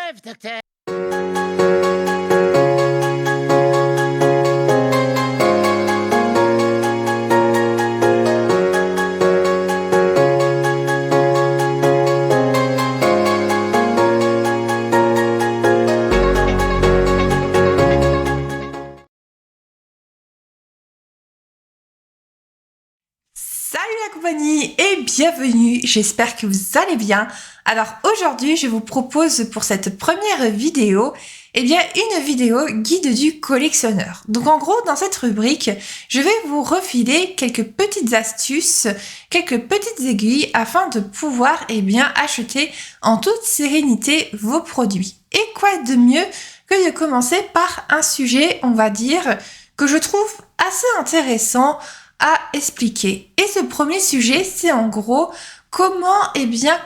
rêve, docteur. Salut la compagnie et bienvenue, j'espère que vous allez bien. Alors aujourd'hui je vous propose pour cette première vidéo une vidéo guide du collectionneur. Donc en gros dans cette rubrique je vais vous refiler quelques petites astuces, quelques petites aiguilles afin de pouvoir acheter en toute sérénité vos produits. Et quoi de mieux que de commencer par un sujet on va dire que je trouve assez intéressant à expliquer. Et ce premier sujet, c'est en gros comment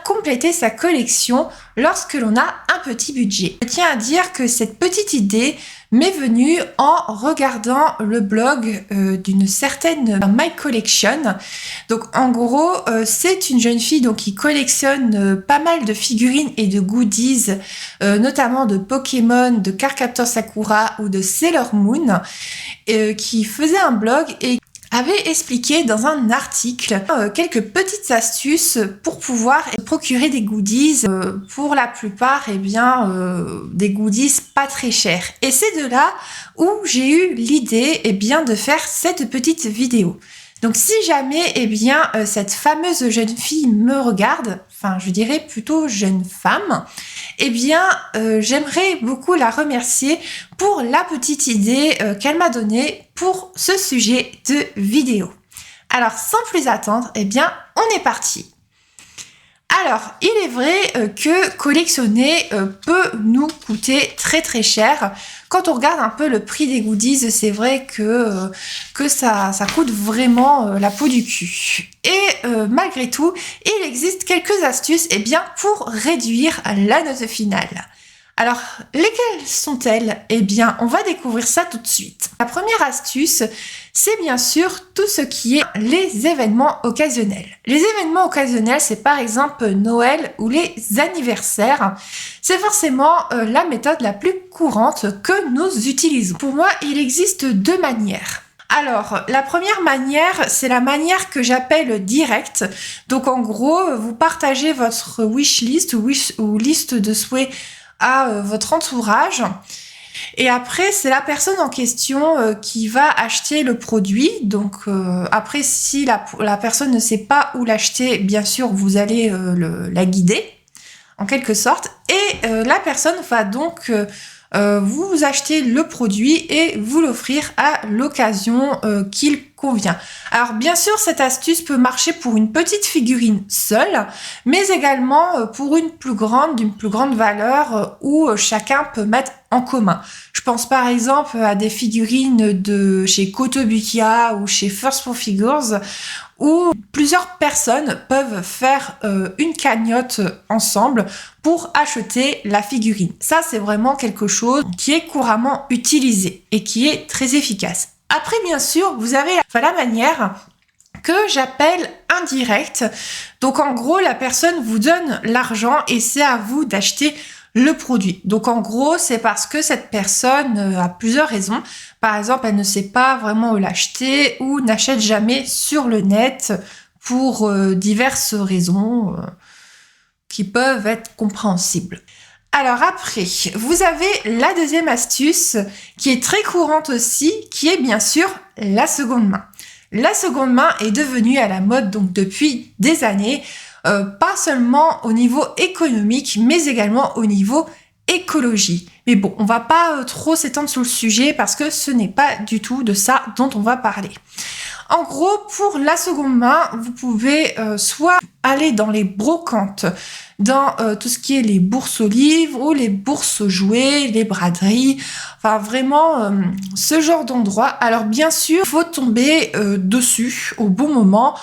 compléter sa collection lorsque l'on a un petit budget. Je tiens à dire que cette petite idée m'est venue en regardant le blog d'une certaine My Collection. Donc en gros, c'est une jeune fille qui collectionne pas mal de figurines et de goodies, notamment de Pokémon, de Cardcaptor Sakura ou de Sailor Moon, qui faisait un blog et avait expliqué dans un article quelques petites astuces pour pouvoir procurer des goodies, pour la plupart des goodies pas très chers. Et c'est de là où j'ai eu l'idée de faire cette petite vidéo. Donc si jamais cette fameuse jeune fille me regarde, enfin je dirais plutôt jeune femme, j'aimerais beaucoup la remercier pour la petite idée qu'elle m'a donnée pour ce sujet de vidéo. Alors sans plus attendre, on est parti. Alors, il est vrai que collectionner peut nous coûter très très cher. Quand on regarde un peu le prix des goodies, c'est vrai que ça coûte vraiment la peau du cul. Et malgré tout, il existe quelques astuces pour réduire la note finale. Alors, lesquelles sont-elles ? On va découvrir ça tout de suite. La première astuce, c'est bien sûr tout ce qui est les événements occasionnels. Les événements occasionnels, c'est par exemple Noël ou les anniversaires. C'est forcément la méthode la plus courante que nous utilisons. Pour moi, il existe deux manières. Alors, la première manière, c'est la manière que j'appelle directe. Donc, en gros, vous partagez votre wishlist ou liste de souhaits à votre entourage. Et après, c'est la personne en question qui va acheter le produit. Donc, après, si la personne ne sait pas où l'acheter, bien sûr, vous allez la guider, en quelque sorte. Et la personne va donc vous acheter le produit et vous l'offrir à l'occasion qu'il convient. Alors bien sûr, cette astuce peut marcher pour une petite figurine seule, mais également pour d'une plus grande valeur où chacun peut mettre en commun. Je pense par exemple à des figurines de chez Kotobukiya ou chez First for Figures où plusieurs personnes peuvent faire une cagnotte ensemble pour acheter la figurine. Ça, c'est vraiment quelque chose qui est couramment utilisé et qui est très efficace. Après, bien sûr, vous avez la manière que j'appelle indirecte. Donc, en gros, la personne vous donne l'argent et c'est à vous d'acheter le produit. Donc, en gros, c'est parce que cette personne a plusieurs raisons. Par exemple, elle ne sait pas vraiment où l'acheter ou n'achète jamais sur le net pour diverses raisons qui peuvent être compréhensibles. Alors après, vous avez la deuxième astuce qui est très courante aussi, qui est bien sûr la seconde main. La seconde main est devenue à la mode donc depuis des années, pas seulement au niveau économique, mais également au niveau écologie. Mais bon, on va pas trop s'étendre sur le sujet parce que ce n'est pas du tout de ça dont on va parler. En gros, pour la seconde main, vous pouvez soit aller dans les brocantes, dans tout ce qui est les bourses aux livres ou les bourses aux jouets, les braderies, enfin vraiment ce genre d'endroit. Alors bien sûr, il faut tomber dessus au bon moment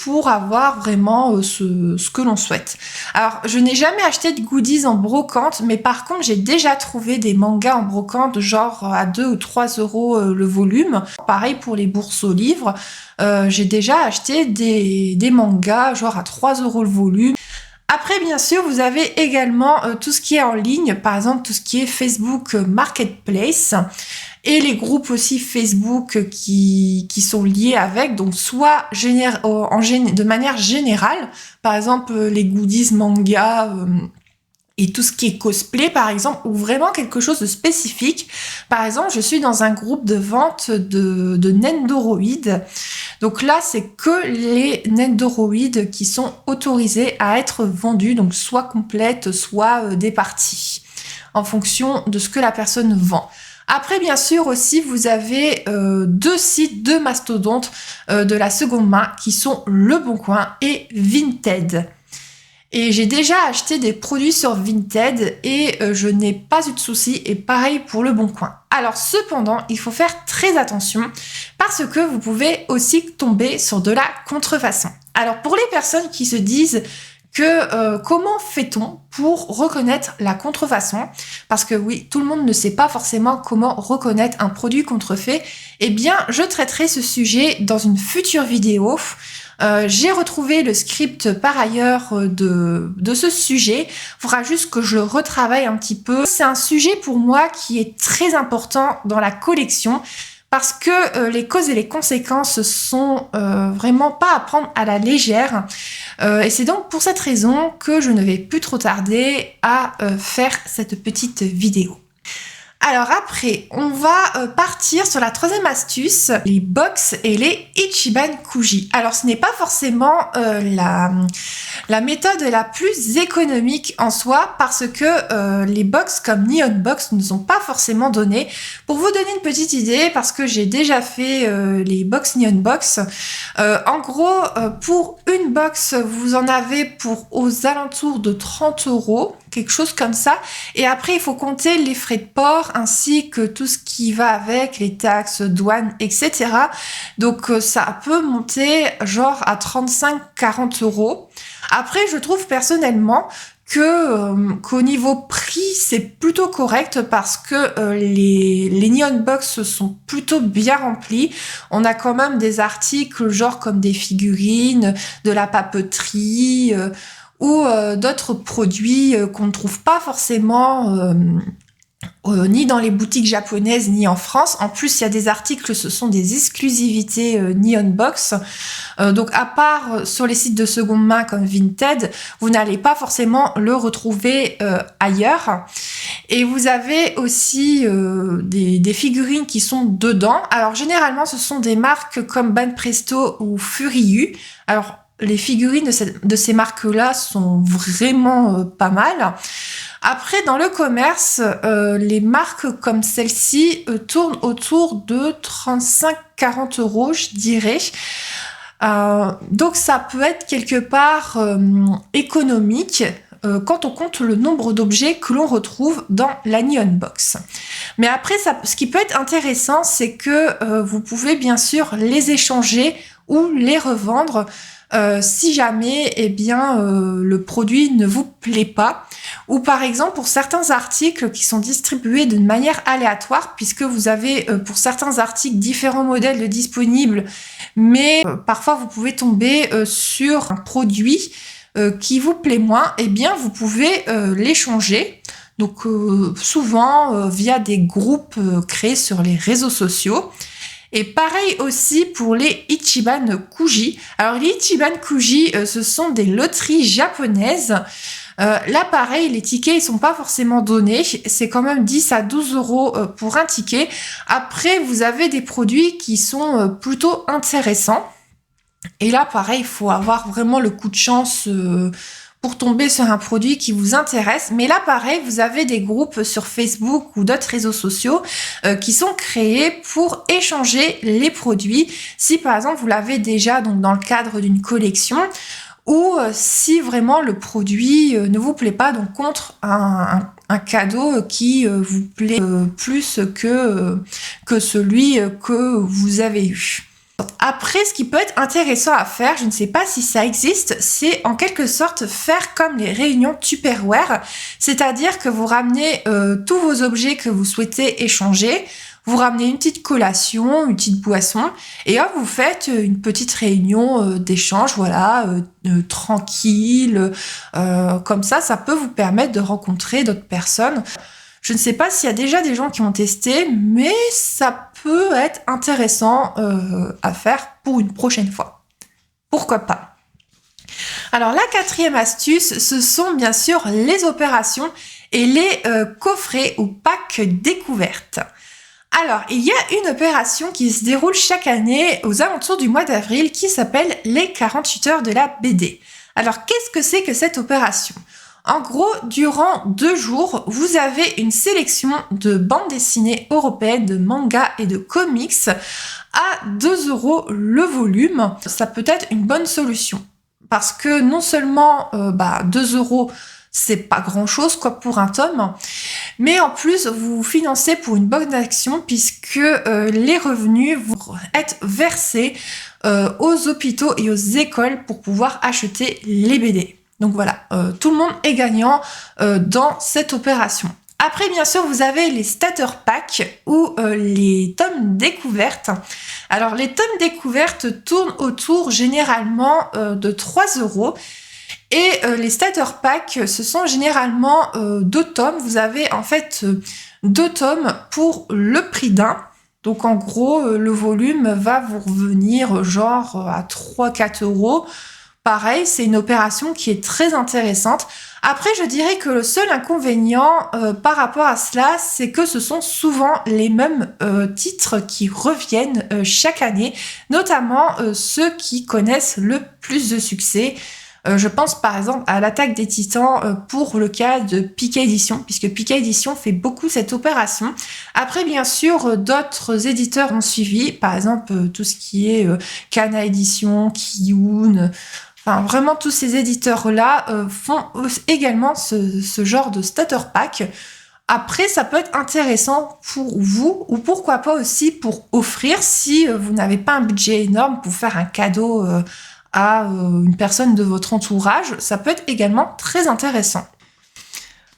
pour avoir vraiment ce que l'on souhaite. Alors je n'ai jamais acheté de goodies en brocante, mais par contre j'ai déjà trouvé des mangas en brocante genre à 2 ou 3 euros le volume. Pareil pour les bourses aux livres, j'ai déjà acheté des mangas genre à 3 euros le volume. Après, bien sûr, vous avez également tout ce qui est en ligne, par exemple tout ce qui est Facebook Marketplace et les groupes aussi Facebook qui sont liés avec, donc soit de manière générale, par exemple les goodies manga et tout ce qui est cosplay, par exemple, ou vraiment quelque chose de spécifique. Par exemple, je suis dans un groupe de vente de Nendoroid. Donc là, c'est que les Nendoroid qui sont autorisés à être vendus, donc soit complètes, soit des parties, en fonction de ce que la personne vend. Après, bien sûr, aussi, vous avez deux sites, deux mastodontes de la seconde main qui sont Le Bon Coin et Vinted. Et j'ai déjà acheté des produits sur Vinted et je n'ai pas eu de soucis, et pareil pour Le Bon Coin. Alors cependant, il faut faire très attention parce que vous pouvez aussi tomber sur de la contrefaçon. Alors pour les personnes qui se disent que comment fait-on pour reconnaître la contrefaçon? Parce que oui, tout le monde ne sait pas forcément comment reconnaître un produit contrefait. Eh bien, je traiterai ce sujet dans une future vidéo. J'ai retrouvé le script par ailleurs de ce sujet. Il faudra juste que je le retravaille un petit peu. C'est un sujet pour moi qui est très important dans la collection parce que les causes et les conséquences sont vraiment pas à prendre à la légère. Et c'est donc pour cette raison que je ne vais plus trop tarder à faire cette petite vidéo. Alors après, on va partir sur la troisième astuce, les box et les Ichiban Kuji. Alors ce n'est pas forcément la méthode la plus économique en soi parce que les box comme Neon Box ne sont pas forcément donnés. Pour vous donner une petite idée, parce que j'ai déjà fait les box Neon Box, en gros pour une box vous en avez pour aux alentours de 30 €, quelque chose comme ça. Et après il faut compter les frais de port ainsi que tout ce qui va avec, les taxes, douanes, etc. Donc ça peut monter genre à 35-40 €. Après, je trouve personnellement qu'au niveau prix, c'est plutôt correct parce que les Neon Box sont plutôt bien remplis. On a quand même des articles genre comme des figurines, de la papeterie ou d'autres produits qu'on ne trouve pas forcément ni dans les boutiques japonaises ni en France. En plus, il y a des articles, ce sont des exclusivités Neon Box. Donc à part sur les sites de seconde main comme Vinted, vous n'allez pas forcément le retrouver ailleurs. Et vous avez aussi des figurines qui sont dedans. Alors généralement, ce sont des marques comme Banpresto ou Furiyu. Alors les figurines de ces marques-là sont vraiment pas mal. Après, dans le commerce, les marques comme celle-ci tournent autour de 35-40 €, je dirais. Donc ça peut être quelque part économique quand on compte le nombre d'objets que l'on retrouve dans la Neon Box. Mais après, ce qui peut être intéressant, c'est que vous pouvez bien sûr les échanger ou les revendre si jamais le produit ne vous plaît pas, ou par exemple pour certains articles qui sont distribués d'une manière aléatoire, puisque vous avez pour certains articles différents modèles disponibles, mais parfois vous pouvez tomber sur un produit qui vous plaît moins, et bien vous pouvez l'échanger. Donc souvent via des groupes créés sur les réseaux sociaux. Et pareil aussi pour les Ichiban Kuji. Alors les Ichiban Kuji, ce sont des loteries japonaises. Là pareil, les tickets ils sont pas forcément donnés. C'est quand même 10 à 12 € pour un ticket. Après, vous avez des produits qui sont plutôt intéressants. Et là pareil, il faut avoir vraiment le coup de chance pour tomber sur un produit qui vous intéresse. Mais là, pareil, vous avez des groupes sur Facebook ou d'autres réseaux sociaux qui sont créés pour échanger les produits. Si par exemple, vous l'avez déjà donc dans le cadre d'une collection, ou si vraiment le produit ne vous plaît pas, donc contre un cadeau qui vous plaît plus que celui que vous avez eu. Après, ce qui peut être intéressant à faire, je ne sais pas si ça existe, c'est en quelque sorte faire comme les réunions Tupperware, c'est-à-dire que vous ramenez tous vos objets que vous souhaitez échanger, Vous ramenez une petite collation, une petite boisson, et hop, vous faites une petite réunion d'échange, voilà, tranquille. Comme ça peut vous permettre de rencontrer d'autres personnes. Je ne sais pas s'il y a déjà des gens qui ont testé, mais ça peut être intéressant à faire pour une prochaine fois. Pourquoi pas? Alors la quatrième astuce, ce sont bien sûr les opérations et les coffrets ou packs découvertes. Alors, il y a une opération qui se déroule chaque année aux alentours du mois d'avril qui s'appelle les 48 heures de la BD. Alors, qu'est-ce que c'est que cette opération? En gros, durant 2 jours, vous avez une sélection de bandes dessinées européennes, de mangas et de comics à 2 € le volume. Ça peut être une bonne solution parce que non seulement 2 €, c'est pas grand-chose quoi pour un tome, mais en plus vous financez pour une bonne action puisque les revenus vont être versés aux hôpitaux et aux écoles pour pouvoir acheter les BD. Donc voilà, tout le monde est gagnant dans cette opération. Après, bien sûr, vous avez les starter packs ou les tomes découvertes. Alors, les tomes découvertes tournent autour généralement de 3 €. Et les starter packs, ce sont généralement 2 tomes. Vous avez en fait 2 tomes pour le prix d'un. Donc en gros, le volume va vous revenir genre à 3-4 €. Pareil, c'est une opération qui est très intéressante. Après, je dirais que le seul inconvénient par rapport à cela, c'est que ce sont souvent les mêmes titres qui reviennent chaque année, notamment ceux qui connaissent le plus de succès. Je pense par exemple à l'Attaque des Titans pour le cas de Pika Édition, puisque Pika Édition fait beaucoup cette opération. Après, bien sûr, d'autres éditeurs ont suivi, par exemple tout ce qui est Kana Édition, Kiyun. Enfin, vraiment, tous ces éditeurs-là font également ce genre de starter pack. Après, ça peut être intéressant pour vous ou pourquoi pas aussi pour offrir si vous n'avez pas un budget énorme pour faire un cadeau à une personne de votre entourage. Ça peut être également très intéressant.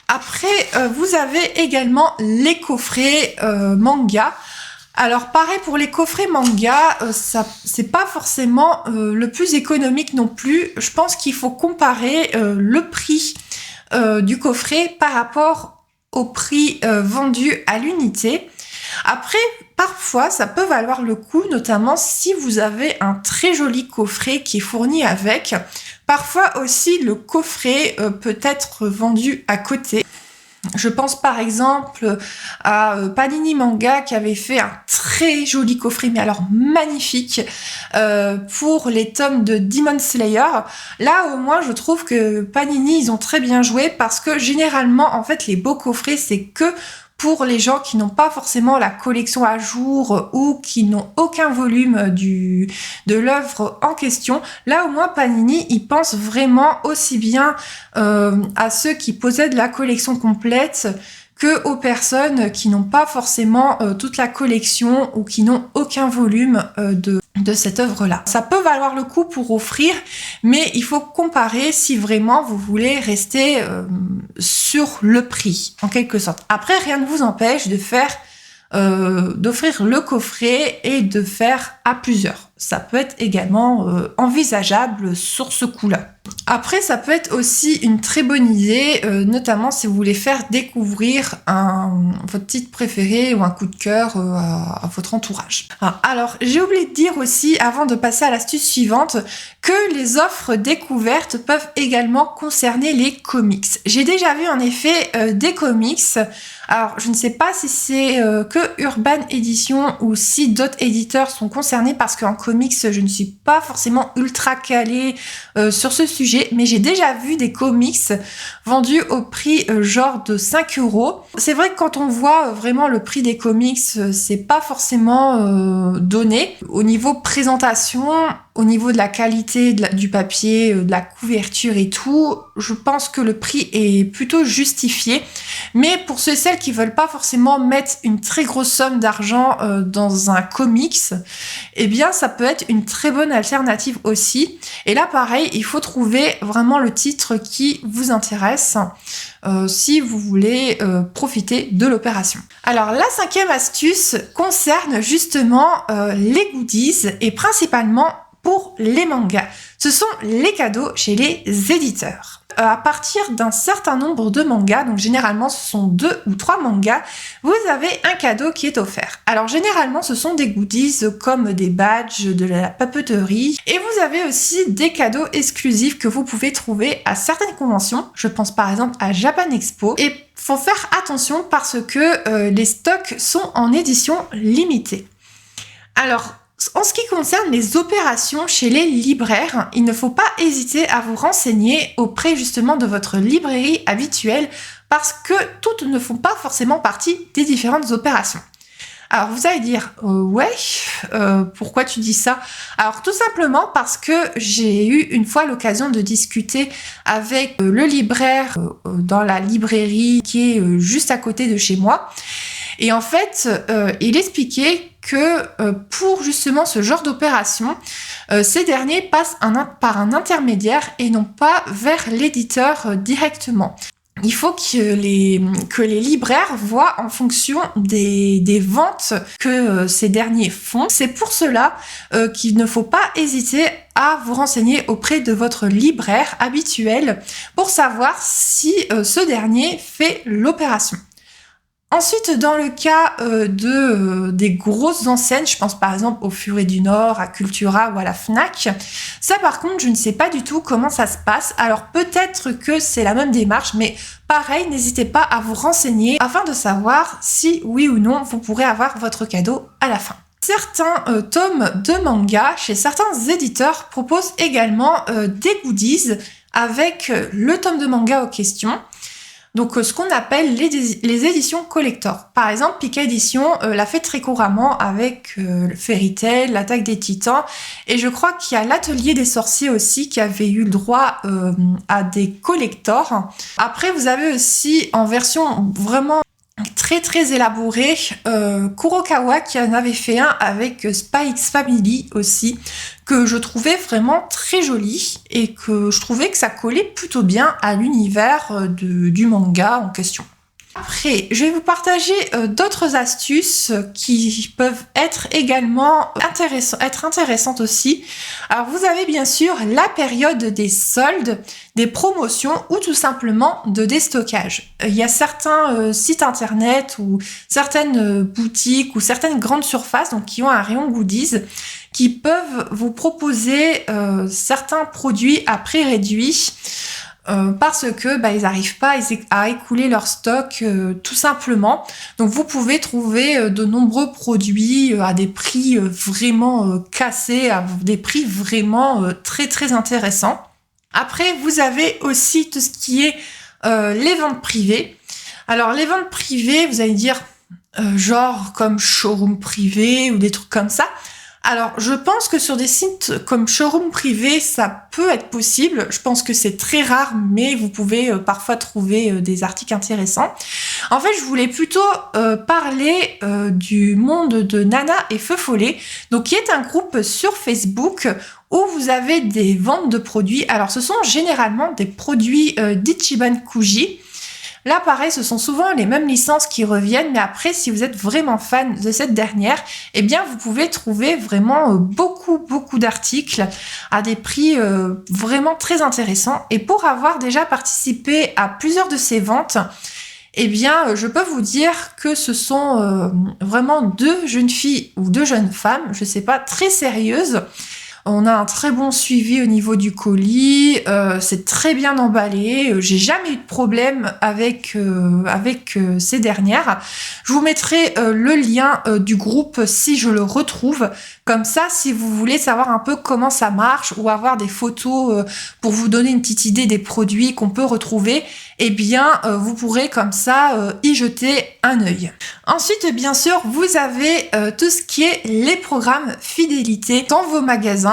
Après, vous avez également les coffrets manga. Alors pareil pour les coffrets manga, ça c'est pas forcément le plus économique non plus. Je pense qu'il faut comparer le prix du coffret par rapport au prix vendu à l'unité. Après, parfois, ça peut valoir le coup, notamment si vous avez un très joli coffret qui est fourni avec. Parfois aussi, le coffret peut être vendu à côté. Je pense par exemple à Panini Manga qui avait fait un très joli coffret, mais alors magnifique, pour les tomes de Demon Slayer. Là au moins je trouve que Panini ils ont très bien joué parce que généralement en fait les beaux coffrets c'est que pour les gens qui n'ont pas forcément la collection à jour ou qui n'ont aucun volume de l'œuvre en question. Là, au moins, Panini, il pense vraiment aussi bien à ceux qui possèdent la collection complète que aux personnes qui n'ont pas forcément toute la collection ou qui n'ont aucun volume de cette œuvre-là. Ça peut valoir le coup pour offrir, mais il faut comparer si vraiment vous voulez rester sur le prix, en quelque sorte. Après, rien ne vous empêche de faire d'offrir le coffret et de faire à plusieurs. Ça peut être également envisageable sur ce coup-là. Après, ça peut être aussi une très bonne idée, notamment si vous voulez faire découvrir votre titre préféré ou un coup de cœur à votre entourage. Alors, j'ai oublié de dire aussi, avant de passer à l'astuce suivante, que les offres découvertes peuvent également concerner les comics. J'ai déjà vu en effet des comics. Alors, je ne sais pas si c'est que Urban Edition ou si d'autres éditeurs sont concernés parce qu'en comics, je ne suis pas forcément ultra calée sur ce sujet, mais j'ai déjà vu des comics vendus au prix genre de 5 €. C'est vrai que quand on voit vraiment le prix des comics, c'est pas forcément donné. Au niveau présentation, au niveau de la qualité du papier, de la couverture et tout, je pense que le prix est plutôt justifié. Mais pour ceux et celles qui veulent pas forcément mettre une très grosse somme d'argent dans un comics, eh bien ça peut peut être une très bonne alternative aussi. Et là, pareil, il faut trouver vraiment le titre qui vous intéresse si vous voulez profiter de l'opération. Alors, la 5e astuce concerne justement les goodies et principalement pour les mangas. Ce sont les cadeaux chez les éditeurs. À partir d'un certain nombre de mangas, donc généralement ce sont 2 ou 3 mangas, vous avez un cadeau qui est offert. Alors généralement ce sont des goodies comme des badges, de la papeterie, et vous avez aussi des cadeaux exclusifs que vous pouvez trouver à certaines conventions. Je pense par exemple à Japan Expo, et faut faire attention parce que les stocks sont en édition limitée. Alors, en ce qui concerne les opérations chez les libraires, il ne faut pas hésiter à vous renseigner auprès justement de votre librairie habituelle parce que toutes ne font pas forcément partie des différentes opérations. Alors vous allez dire pourquoi tu dis ça? Alors tout simplement parce que j'ai eu une fois l'occasion de discuter avec le libraire dans la librairie qui est juste à côté de chez moi. Et en fait, il expliquait que pour justement ce genre d'opération, ces derniers passent par un intermédiaire et non pas vers l'éditeur directement. Il faut que les libraires voient en fonction des ventes que ces derniers font. C'est pour cela qu'il ne faut pas hésiter à vous renseigner auprès de votre libraire habituel pour savoir si ce dernier fait l'opération. Ensuite, dans le cas des grosses enseignes, je pense par exemple au Furet du Nord, à Cultura ou à la Fnac, ça par contre, je ne sais pas du tout comment ça se passe. Alors peut-être que c'est la même démarche, mais pareil, n'hésitez pas à vous renseigner afin de savoir si oui ou non vous pourrez avoir votre cadeau à la fin. Certains tomes de manga chez certains éditeurs proposent également des goodies avec le tome de manga en question. Donc ce qu'on appelle les éditions collector. Par exemple, Pika Édition l'a fait très couramment avec le Fairy Tail, l'Attaque des Titans, et je crois qu'il y a l'Atelier des Sorciers aussi qui avait eu le droit à des collectors. Après, vous avez aussi en version vraiment très très élaborée Kurokawa qui en avait fait un avec Spy X Family aussi, que je trouvais vraiment très joli et que je trouvais que ça collait plutôt bien à l'univers du manga en question. Après, je vais vous partager d'autres astuces qui peuvent être également intéressantes aussi. Alors, vous avez bien sûr la période des soldes, des promotions ou tout simplement de déstockage. Il y a certains sites internet ou certaines boutiques ou certaines grandes surfaces donc, qui ont un rayon goodies qui peuvent vous proposer certains produits à prix réduit. Parce que ils n'arrivent pas à écouler leur stock tout simplement. Donc vous pouvez trouver de nombreux produits à des prix vraiment cassés, à des prix vraiment très très intéressants. Après, vous avez aussi tout ce qui est les ventes privées. Alors les ventes privées, vous allez dire genre comme showroom privé ou des trucs comme ça. Alors, je pense que sur des sites comme Showroom Privé, ça peut être possible. Je pense que c'est très rare, mais vous pouvez parfois trouver des articles intéressants. En fait, je voulais plutôt parler du monde de Nana et Feu Follet, donc qui est un groupe sur Facebook où vous avez des ventes de produits. Alors, ce sont généralement des produits d'Ichiban Kuji. Là, pareil, ce sont souvent les mêmes licences qui reviennent, mais après, si vous êtes vraiment fan de cette dernière, eh bien, vous pouvez trouver vraiment beaucoup d'articles à des prix vraiment très intéressants. Et pour avoir déjà participé à plusieurs de ces ventes, eh bien, je peux vous dire que ce sont vraiment 2 jeunes filles ou 2 jeunes femmes, je sais pas, très sérieuses. On a un très bon suivi au niveau du colis, c'est très bien emballé, j'ai jamais eu de problème avec ces dernières. Je vous mettrai le lien du groupe si je le retrouve, comme ça si vous voulez savoir un peu comment ça marche ou avoir des photos pour vous donner une petite idée des produits qu'on peut retrouver, eh bien vous pourrez comme ça y jeter un œil. Ensuite, bien sûr, vous avez tout ce qui est les programmes fidélité dans vos magasins.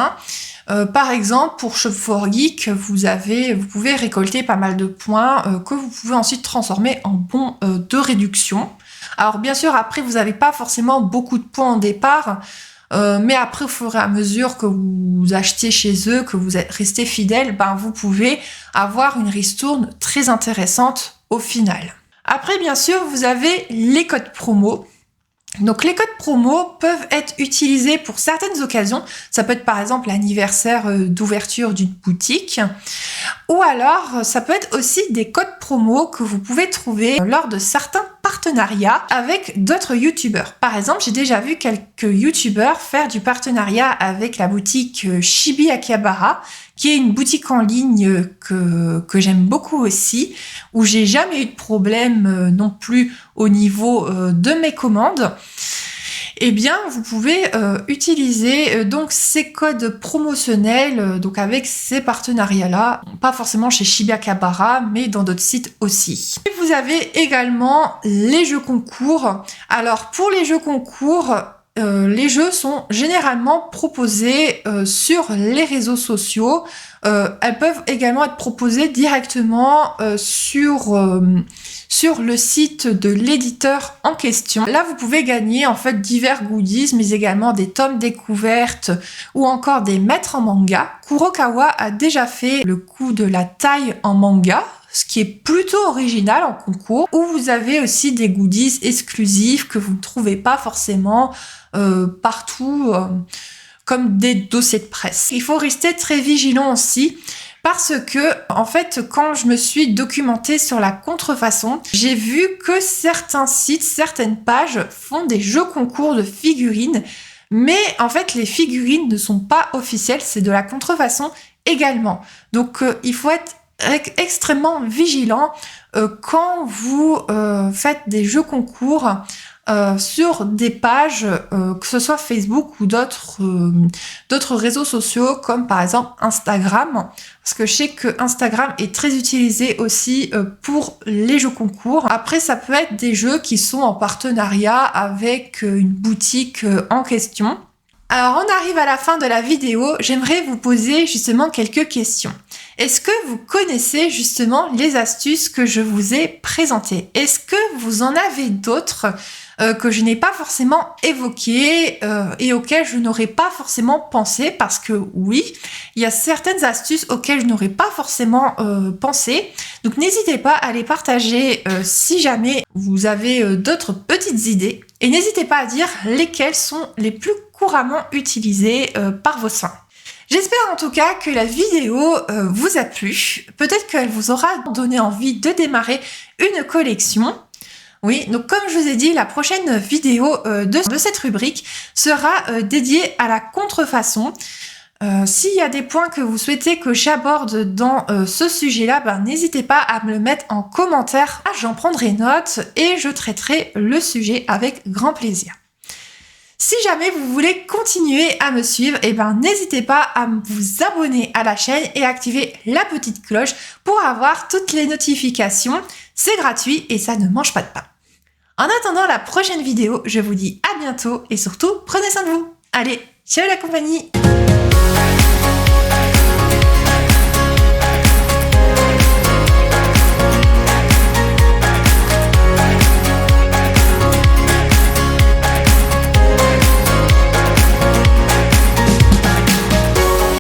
Par exemple, pour Shop4Geek, vous pouvez récolter pas mal de points que vous pouvez ensuite transformer en bons de réduction. Alors bien sûr, après, vous n'avez pas forcément beaucoup de points au départ. Mais après, au fur et à mesure que vous achetez chez eux, que vous êtes resté fidèle, vous pouvez avoir une ristourne très intéressante au final. Après, bien sûr, vous avez les codes promo. Donc les codes promo peuvent être utilisés pour certaines occasions. Ça peut être par exemple l'anniversaire d'ouverture d'une boutique. Ou alors, ça peut être aussi des codes promo que vous pouvez trouver lors de certains partenariats avec d'autres youtubeurs. Par exemple, j'ai déjà vu quelques youtubeurs faire du partenariat avec la boutique Chibi Akihabara, qui est une boutique en ligne que j'aime beaucoup aussi, où j'ai jamais eu de problème non plus au niveau de mes commandes. Eh bien, vous pouvez utiliser donc ces codes promotionnels donc avec ces partenariats-là, pas forcément chez Chibi Akihabara, mais dans d'autres sites aussi. Et vous avez également les jeux concours. Alors, pour les jeux concours, les jeux sont généralement proposés sur les réseaux sociaux. Elles peuvent également être proposées directement sur le site de l'éditeur en question. Là, vous pouvez gagner en fait divers goodies, mais également des tomes découvertes ou encore des maîtres en manga. Kurokawa a déjà fait le coup de la taille en manga, ce qui est plutôt original en concours, où vous avez aussi des goodies exclusifs que vous ne trouvez pas forcément partout, comme des dossiers de presse. Il faut rester très vigilant aussi, parce que, en fait, quand je me suis documentée sur la contrefaçon, j'ai vu que certains sites, certaines pages font des jeux concours de figurines, mais en fait, les figurines ne sont pas officielles, c'est de la contrefaçon également. Donc, il faut être extrêmement vigilant quand vous faites des jeux concours sur des pages, que ce soit Facebook ou d'autres réseaux sociaux, comme par exemple Instagram, parce que je sais que Instagram est très utilisé aussi pour les jeux concours. Après, ça peut être des jeux qui sont en partenariat avec une boutique en question. Alors, on arrive à la fin de la vidéo. J'aimerais vous poser justement quelques questions. Est-ce que vous connaissez justement les astuces que je vous ai présentées? Est-ce que vous en avez d'autres que je n'ai pas forcément évoquées et auxquelles je n'aurais pas forcément pensé? Parce que oui, il y a certaines astuces auxquelles je n'aurais pas forcément pensé. Donc n'hésitez pas à les partager si jamais vous avez d'autres petites idées. Et n'hésitez pas à dire lesquelles sont les plus couramment utilisées par vos soins. J'espère en tout cas que la vidéo vous a plu. Peut-être qu'elle vous aura donné envie de démarrer une collection. Oui, donc comme je vous ai dit, la prochaine vidéo de cette rubrique sera dédiée à la contrefaçon. S'il y a des points que vous souhaitez que j'aborde dans ce sujet-là, n'hésitez pas à me le mettre en commentaire. J'en prendrai note et je traiterai le sujet avec grand plaisir. Si jamais vous voulez continuer à me suivre, n'hésitez pas à vous abonner à la chaîne et activer la petite cloche pour avoir toutes les notifications. C'est gratuit et ça ne mange pas de pain. En attendant la prochaine vidéo, je vous dis à bientôt et surtout, prenez soin de vous. Allez, ciao la compagnie!